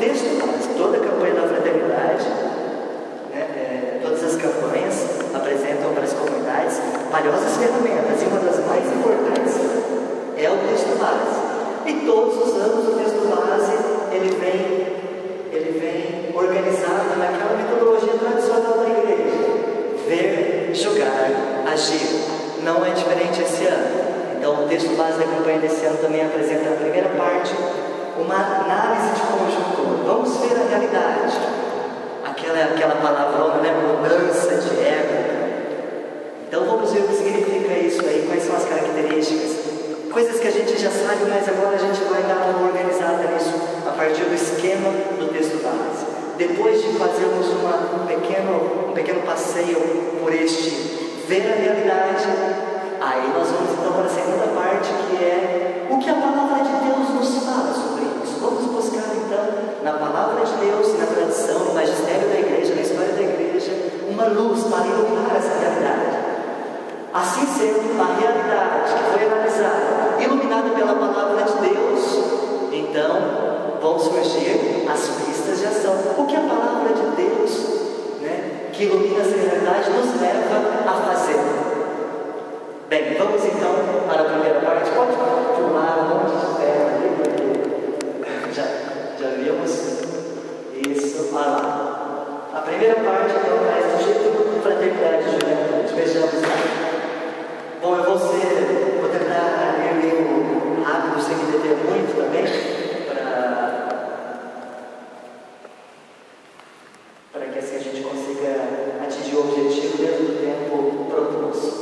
texto básico. Toda a campanha da fraternidade, né, todas as campanhas apresentam para as comunidades valiosas ferramentas, e uma das mais importantes é o texto base. E todos os anos o texto base ele vem organizado naquela metodologia tradicional da igreja: ver, julgar, agir. Não é diferente esse ano. Então o texto base da campanha desse ano também apresenta na primeira parte uma análise de conjuntura. Vamos ver a realidade, aquela palavrona, né? Mudança de época. Então vamos ver o que significa isso aí, quais são as características, coisas que a gente já sabe, mas agora a gente vai dar uma organizada nisso a partir do esquema do texto base. Depois de fazermos um pequeno passeio por este ver a realidade, aí nós vamos então para a segunda parte, que é o que a palavra de Deus nos fala sobre isso. Vamos buscar então na palavra de Deus, na tradição, no magistério da igreja, na história da igreja, uma luz para iluminar essa realidade. Assim sendo, a realidade que foi analisada, iluminada pela palavra de Deus, então vão surgir as pistas de ação. O que a palavra de Deus, né, que ilumina essa realidade, nos leva a fazer. Bem, vamos então para a primeira parte. Pode pular um monte de terra ali, já vimos isso. Lá. A primeira parte então traz do jeito fraternidade e juventude. Vejamos lá. Bom, eu vou tentar ler meio rápido, sem me deter muito também, para que assim a gente consiga atingir o objetivo dentro do tempo proposto.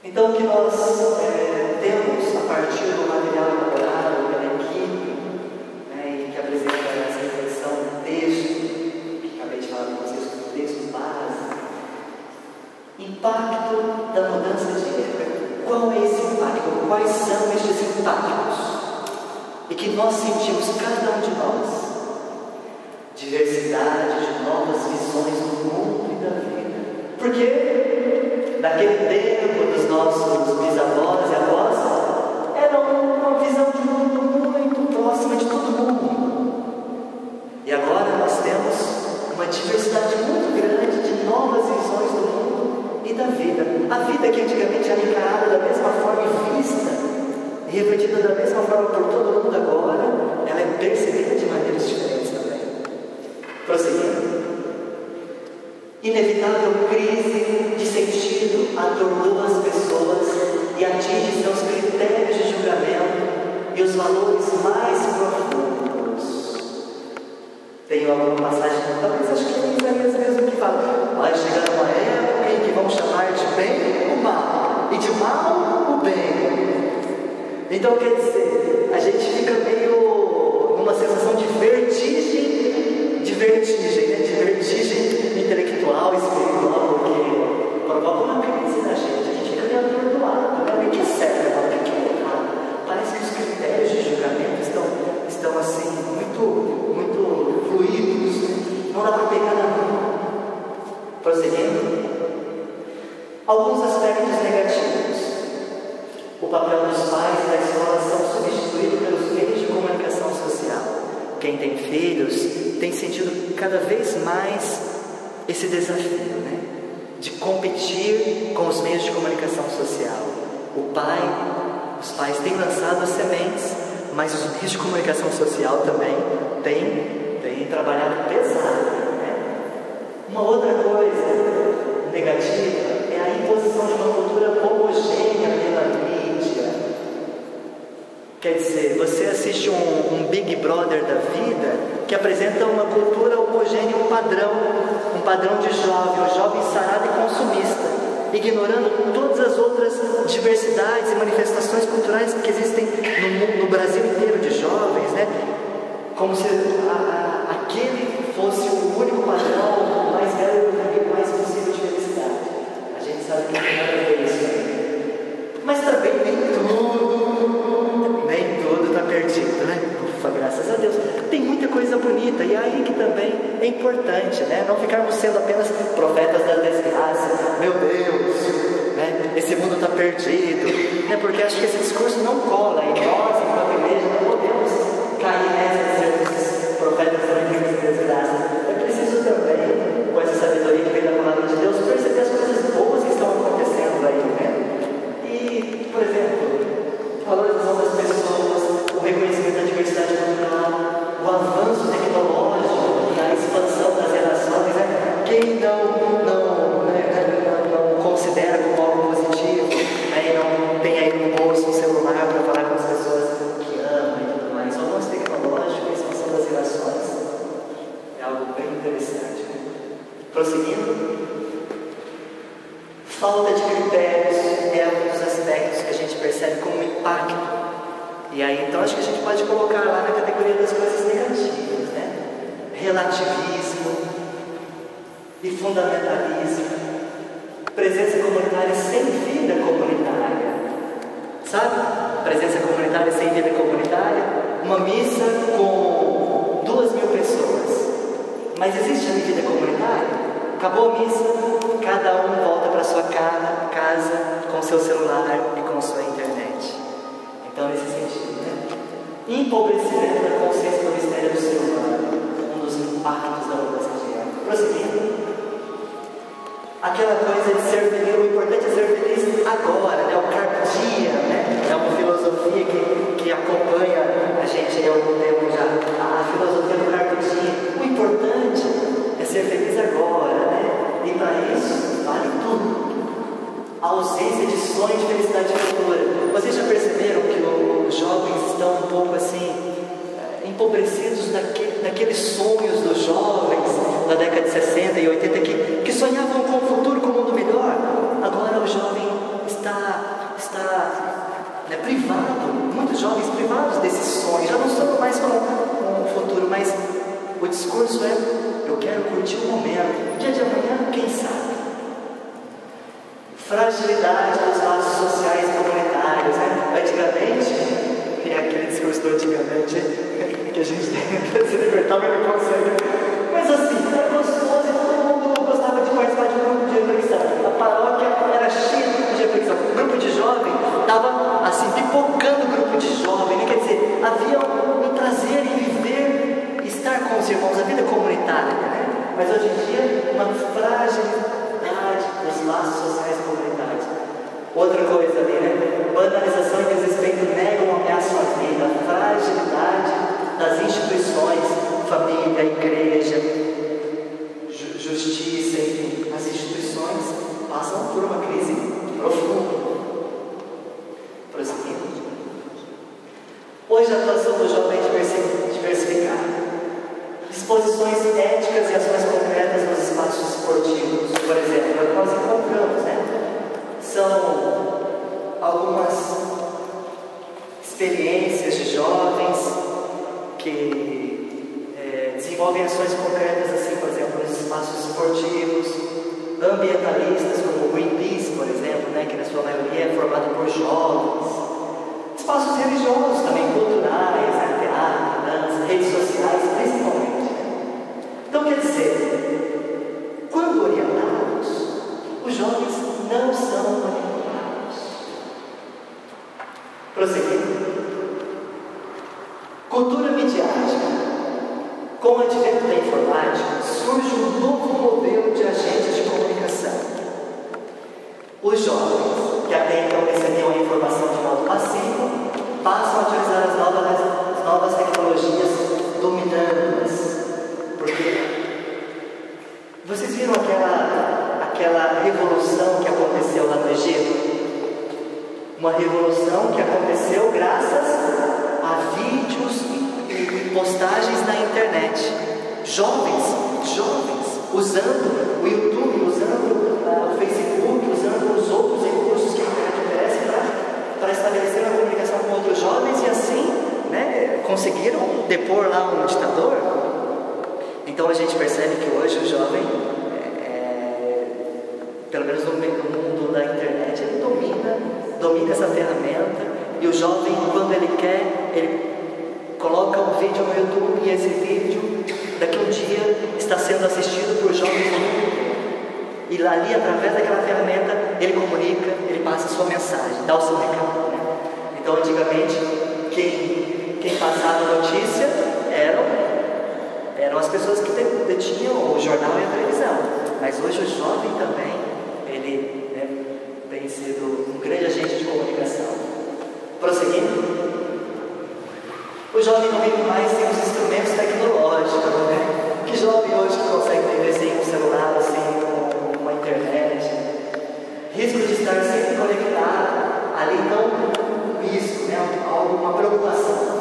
Então, o que nós temos a partir do material elaborado pela equipe, né, e que apresenta essa reflexão no texto, que acabei de falar com vocês, do texto base, impacto da mudança de época. Qual é esse impacto? Quais são estes impactos? E que nós sentimos, cada um de nós, diversidade de novas visões do mundo e da vida. Porque naquele tempo dos nossos bisavós e avós, era uma visão de mundo muito próxima de todo mundo. E agora nós temos uma diversidade muito grande de novas visões do mundo e da vida. A vida que antigamente era encarada da mesma forma e vista e refletida da mesma forma por todo mundo, agora ela é percebida de maneiras diferentes também. Prosseguindo. Inevitável crise de sentido atordoa as pessoas e atinge seus critérios de julgamento e os valores mais profundos. Tem alguma passagem, talvez acho que é Isaías mesmo que fala: vai chegar uma época em que vão chamar de bem o mal e de mal o bem. Então quer dizer, a gente fica meio numa sensação de vertigem intelectual, espiritual, porque provoca uma crise na gente. A gente fica meio atordoado, né? O que é certo, o que é errado? Parece que os critérios de julgamento estão assim, muito fluidos, né? Não dá para pegar na mão. Prosseguindo, alguns aspectos negativos. O papel dos pais e da escola são substituídos pelos meios de comunicação social. Quem tem filhos tem sentido cada vez mais esse desafio, né? De competir com os meios de comunicação social. Os pais têm lançado as sementes, mas os meios de comunicação social também têm trabalhado pesado, né? Uma outra coisa negativa é a imposição de uma cultura homogênea pela mídia. Quer dizer, você assiste um Big Brother da vida que apresenta uma cultura homogênea, um padrão de jovem sarado e consumista, ignorando todas as outras diversidades e manifestações culturais que existem no Brasil inteiro de jovens, né? Como se aquele fosse o único padrão, o mais velho e mais possível de felicidade. A gente sabe que não tem nada a ver isso. Mas também nem tudo está perdido, né? Ufa, graças a Deus. Tem muita coisa bonita, e aí que também é importante, né? Não ficarmos sendo apenas profetas da desgraça. Meu Deus, né? Esse mundo está perdido, né? Porque acho que esse discurso não cola, e nós, enquanto igreja, não podemos valorização das pessoas, o reconhecimento da diversidade cultural, o avanço tecnológico e a expansão das relações. Né? Quem não considera como algo positivo, né? E não tem aí no bolso um celular para falar com as pessoas que ama e tudo mais. O avanço tecnológico e a expansão das relações é algo bem interessante. Né? Prosseguindo, falta de critérios é um dos aspectos que a gente percebe como impacto. E aí, então, acho que a gente pode colocar lá na categoria das coisas negativas, né? Relativismo e fundamentalismo, presença comunitária sem vida comunitária, sabe? Presença comunitária sem vida comunitária, uma missa com 2.000 pessoas, mas existe a vida comunitária? Acabou a missa, cada um volta para sua casa com seu celular e com sua internet. Então, nesse sentido, né? Empobrecimento da consciência do mistério do ser humano, um dos impactos da mudança de época. Prosseguindo, aquela coisa de ser feliz, o importante é ser feliz agora, né? O carpe diem, né? É uma filosofia que acompanha a gente há algum tempo já, a filosofia do carpe diem. O importante é ser feliz agora, né? E para isso, vale tudo. A ausência de sonho de felicidade futura. Vocês já perceberam que os jovens estão um pouco assim, empobrecidos daqueles sonhos dos jovens da década de 60 e 80 que sonhavam com um futuro, com um mundo melhor? Agora o jovem está privado, muitos jovens privados desses sonhos, já não sonham mais com um futuro, mas o discurso é: eu quero curtir o momento, o dia de amanhã, quem sabe? Fragilidade dos laços sociais e comunitários, né? Antigamente, é aquele discurso do antigamente que a gente tenta se libertar, mas não consegue. Mas assim, era gostoso e todo mundo gostava de participar de um grupo de reflexão. A paróquia era cheia de grupos de reflexão. O grupo de jovem estava assim, pipocando o grupo de jovem, né? Quer dizer, havia um prazer em viver, estar com os irmãos, a vida comunitária, né? Mas hoje em dia, uma fragilidade dos laços sociais e comunitários. Outra coisa ali, né? Banalização e desrespeito negam ou ameaçam a vida, a fragilidade das instituições, família, igreja, justiça, enfim, as instituições passam por uma crise profunda. Prosseguindo. Hoje a atuação do jovem é diversificada. Disposições éticas e ações concretas nos espaços esportivos, por exemplo, é o que nós encontramos, né? São algumas experiências de jovens que desenvolvem ações concretas, assim, por exemplo, nos espaços esportivos, ambientalistas, como o Greenpeace, por exemplo, né, que na sua maioria é formado por jovens, espaços religiosos também, culturais, né, teatro, dança, redes sociais, principalmente. Então, quer dizer, quando orientados, os jovens não são manipulados. Prosseguindo. Cultura midiática. Com o advento da informática, surge um novo modelo de agentes de comunicação. Os jovens, que até então recebiam a informação de modo passivo, passam a utilizar as novas tecnologias, dominando-as. Porque vocês viram aquela revolução que aconteceu lá no Egito? Uma revolução que aconteceu graças a vídeos e postagens na internet. Jovens, usando o YouTube, usando o Facebook, usando os outros recursos que a internet oferece para estabelecer uma comunicação com outros jovens e assim, né, conseguiram depor lá um ditador. Então a gente percebe que hoje o jovem, pelo menos no mundo da internet, ele domina essa ferramenta, e o jovem, quando ele quer, ele coloca um vídeo no YouTube e esse vídeo, daqui a um dia, está sendo assistido por jovens do mundo. E ali, através daquela ferramenta, ele comunica, ele passa a sua mensagem, dá o seu recado. Né? Então, antigamente, quem passava notícia eram as pessoas que detinham o jornal e a televisão. Mas hoje o jovem também, ele tem sido um grande agente de comunicação. Prosseguindo. O jovem não vive mais sem os instrumentos tecnológicos, né? Que jovem hoje consegue viver sem um celular, sem uma internet? Risco de estar sempre conectado, ali não um risco, né? Uma preocupação.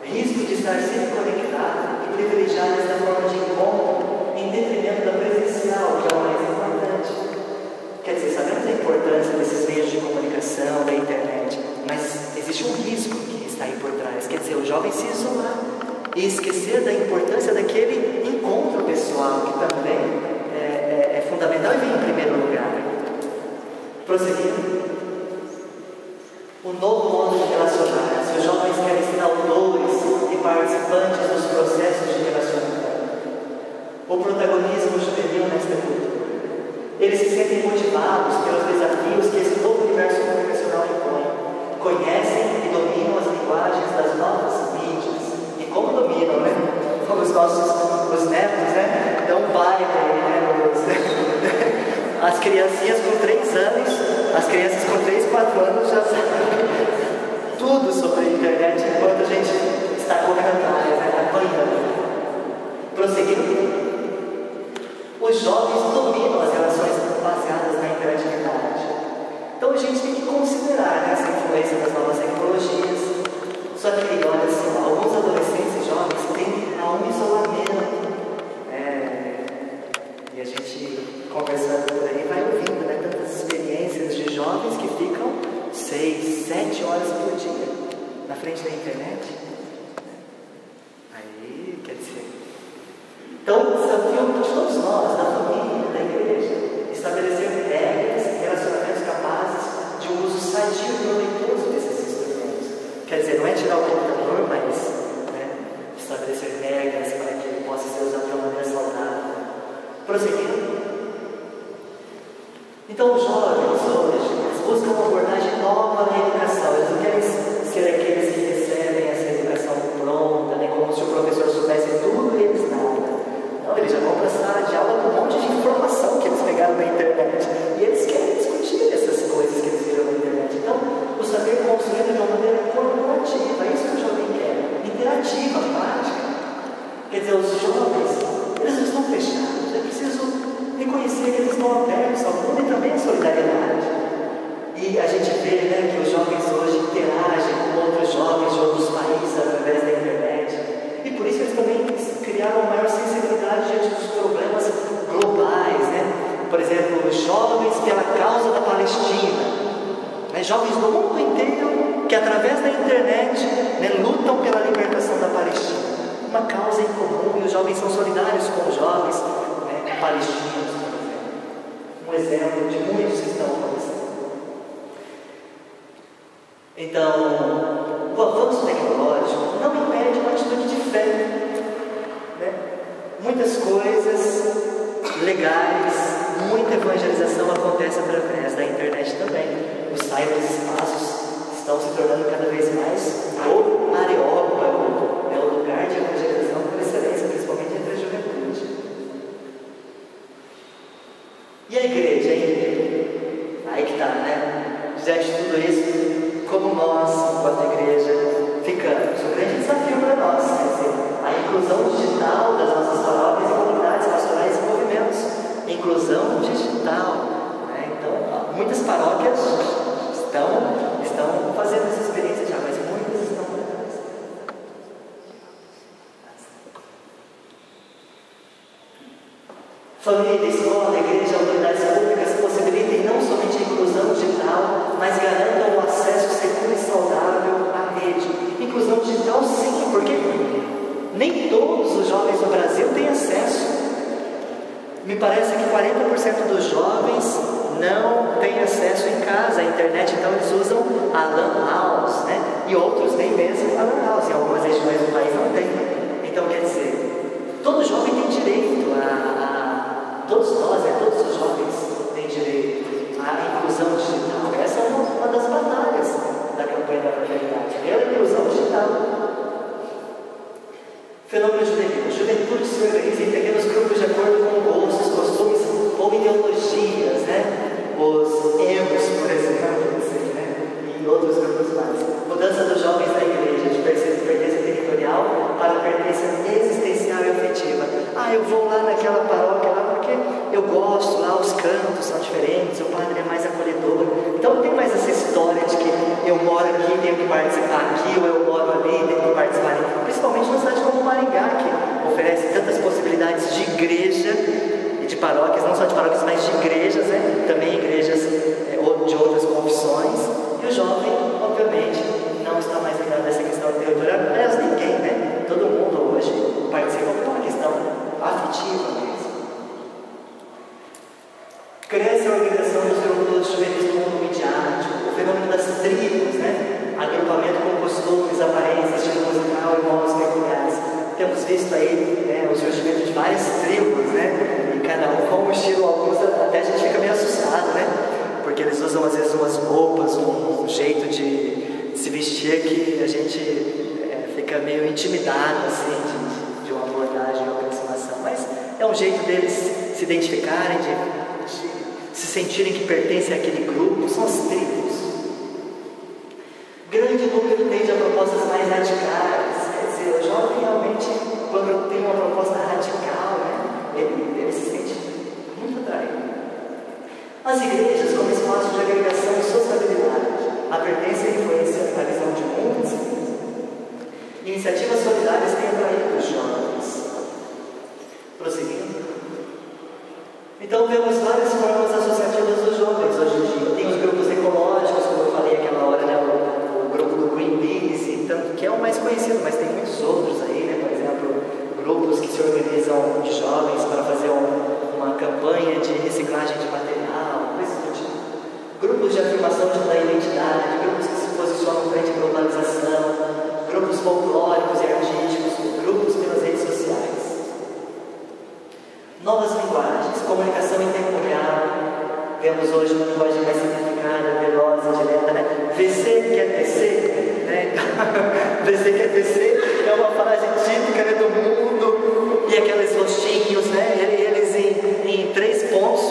Risco de estar sempre conectado e privilegiar essa forma de encontro em detrimento da presencial, que é o mais importante. Quer dizer, sabemos a importância desses meios de comunicação, da internet, mas existe um risco que está aí por trás. Quer dizer, o jovem se isolar e esquecer da importância daquele encontro pessoal, que também é fundamental e vem em primeiro lugar. Prosseguindo. O novo modo de relacionar-se. Os jovens querem ser autores e participantes dos processos de relacionamento. O protagonismo juvenil nesta cultura. Eles se sentem motivados pelos desafios que esse novo universo comunicacional impõe. Conhecem e dominam as linguagens das novas mídias. E como dominam, né? Como os netos, né? Dão baile, né? As criancinhas com 3 anos, as crianças com 3, 4 anos já sabem tudo sobre a internet, enquanto a gente está correndo atrás, né? Apanhando. Prosseguindo. Os jovens dominam as relações baseadas na interatividade. Então a gente tem que considerar, né, essa influência das novas tecnologias. Só que, olha só, alguns adolescentes e jovens tendem a um isolamento. E a gente, conversando por aí, vai ouvindo, né, tantas experiências de jovens que ficam 6, 7 horas por dia na frente da internet. Aí, quer dizer... Então, o desafio de todos nós, da família, da igreja, estabelecer regras e relacionamentos capazes de um uso sadio e proveitoso desses instrumentos. Quer dizer, não é tirar o computador, mas, né, estabelecer regras para que ele possa ser usado de uma maneira saudável. Prosseguindo. Então, os jovens hoje buscam uma abordagem nova na educação. Eles não querem ser aqueles que recebem essa educação pronta, né, como se o professor soubesse tudo e eles nada. Não, eles já vão para a sala de aula com um monte de informação que eles pegaram na internet. E eles querem discutir essas coisas que eles viram na internet. Então, o saber construído de uma maneira corporativa, é isso que o jovem quer. Interativa, prática. Quer dizer, os jovens, eles não estão fechados. É preciso reconhecer que eles estão abertos ao mundo e também à solidariedade. E a gente vê, né, que os jovens hoje interagem com outros jovens de outros países através da internet. E por isso eles também criaram uma maior sensibilidade diante dos problemas globais, né? Por exemplo, os jovens pela causa da Palestina, né? Jovens do mundo inteiro que através da internet, né, lutam pela libertação da Palestina. Uma causa em comum, e os jovens são solidários com os jovens, né, palestinos, por exemplo. Um exemplo de muitos que estão acontecendo. Então, o avanço tecnológico não impede uma atitude de fé, né? Muitas coisas legais, muita evangelização acontece através da internet também. Os cyberespaços estão se tornando cada vez mais o areópago, é o lugar de evangelização por excelência, principalmente entre a juventude. E a igreja, hein? Aí que está, né? Diante de tudo isso, como nós, enquanto igreja, ficamos. Um grande desafio para nós, quer dizer, a inclusão digital das nossas paróquias e comunidades pastorais e movimentos. Inclusão digital, né? Então, muitas paróquias estão fazendo essa experiência já, mas muitas estão por trás. Família, escola, igreja, autoridades públicas possibilitem não somente a inclusão digital, mas garantam o acesso seguro e saudável à rede. Inclusão digital, sim, porque nem todos os jovens do Brasil têm acesso. Me parece que 40% dos jovens não têm acesso em casa à internet, então eles usam a LAN house, né? E outros nem mesmo a LAN house, em algumas regiões do país não tem. Então, quer dizer, todo jovem tem direito todos nós, né? Todos os jovens têm direito à inclusão digital. Essa é uma das batalhas da campanha da fraternidade, pela inclusão digital. Fenômeno juvenil. A juventude se organiza em pequenos grupos de acordo com gostos, costumes ou ideologias, né? Os emos, por exemplo, né? E outros grupos mais. Mudança dos jovens da igreja, de pertencer dependência existencial e afetiva. Eu vou lá naquela paróquia lá porque eu gosto, lá os cantos são diferentes, o padre é mais acolhedor. Então não tem mais essa história de que eu moro aqui e tenho que participar aqui, ou eu moro ali e tenho que participar ali. Principalmente numa cidade como Maringá, que oferece tantas possibilidades de igreja e de paróquias, não só de paróquias, mas de igrejas, né? Também igrejas de outras confissões. E o jovem, obviamente, não está mais ligado a essa questão territorial. Aliás, ninguém, né? Todo mundo hoje participa por uma questão afetiva mesmo. Cresce a organização dos grupos juvenis no mundo midiático, o fenômeno das tribos, né? Agrupamento com costumes, aparências, estilo musical e modos peculiares. Temos visto aí, né, o surgimento de várias tribos, né? E cada um com um estilo, alguns até a gente fica meio assustado, né? Porque eles usam às vezes umas roupas, um jeito de se vestir que a gente fica meio intimidado assim, de uma abordagem, uma aproximação. Mas é um jeito deles se identificarem, de se sentirem que pertencem àquele grupo. São as tribos. Grande número tende a propostas mais radicais. Quer dizer, o jovem realmente, quando tem uma proposta radical, né, ele se sente muito atraído. As igrejas, como espaço de agregação e sociabilidade, a pertença e influência na visão de mundo, iniciativas solidárias têm atraído os jovens. Prosseguindo. Então vemos várias formas associativas dos jovens hoje em dia. Tem os grupos ecológicos, como eu falei aquela hora, né, o grupo do Greenpeace, que é o mais conhecido, mas tem muitos outros aí, né? Por exemplo, grupos que se organizam de jovens para fazer uma campanha de reciclagem de material, coisas do tipo. Grupos de afirmação da identidade, grupos que se posicionam frente à globalização, grupos folclóricos e artísticos, grupos pelas redes sociais. Novas linguagens, comunicação em tempo real. Vemos hoje uma linguagem mais simplificada, veloz e direta, né? VC quer TC, né? VC quer TC é uma frase típica, né, do mundo. E aqueles rostinhos, né? Eles em 3 pontos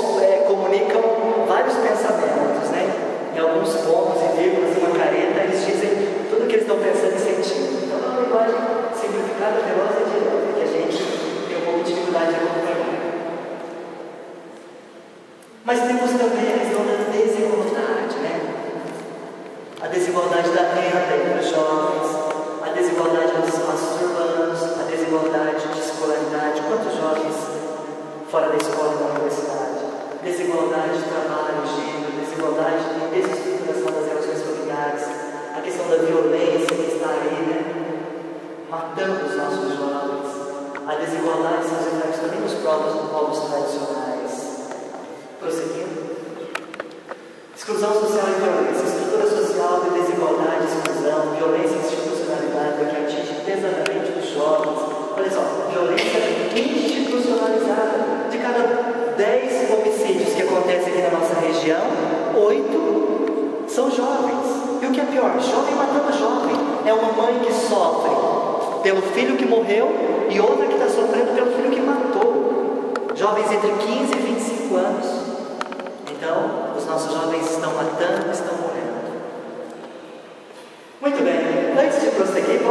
comunicam vários pensamentos, né? Em alguns pontos e vírgulas, uma careta, eles dizem tudo o que eles estão pensando e sentindo. Então é uma linguagem simplificada, veloz e direta, que a gente tem um pouco de dificuldade de acompanhar. Mas temos também a questão da desigualdade, né? A desigualdade da renda entre os jovens, a desigualdade nos espaços urbanos, a desigualdade de escolaridade, quantos jovens fora da escola e da universidade, desigualdade de trabalho, gênero, desigualdade de desestruturação das relações familiares, a questão da violência que está aí, né? Matando os nossos jovens, a desigualdade são os efeitos também nos povos tradicionais. Prosseguindo. Exclusão social e violência, estrutura social de desigualdade, exclusão, violência e institucionalidade que atinge pesadamente os jovens. Olha só, violência institucionalizada. De cada 10 homicídios que acontecem aqui na nossa região, 8 são jovens. E o que é pior? Jovem matando jovem. É uma mãe que sofre pelo filho que morreu e outra que está sofrendo pelo filho que matou. Jovens entre 15 e 25 anos. Então, os nossos jovens estão matando, estão morrendo. Muito bem, antes de prosseguir,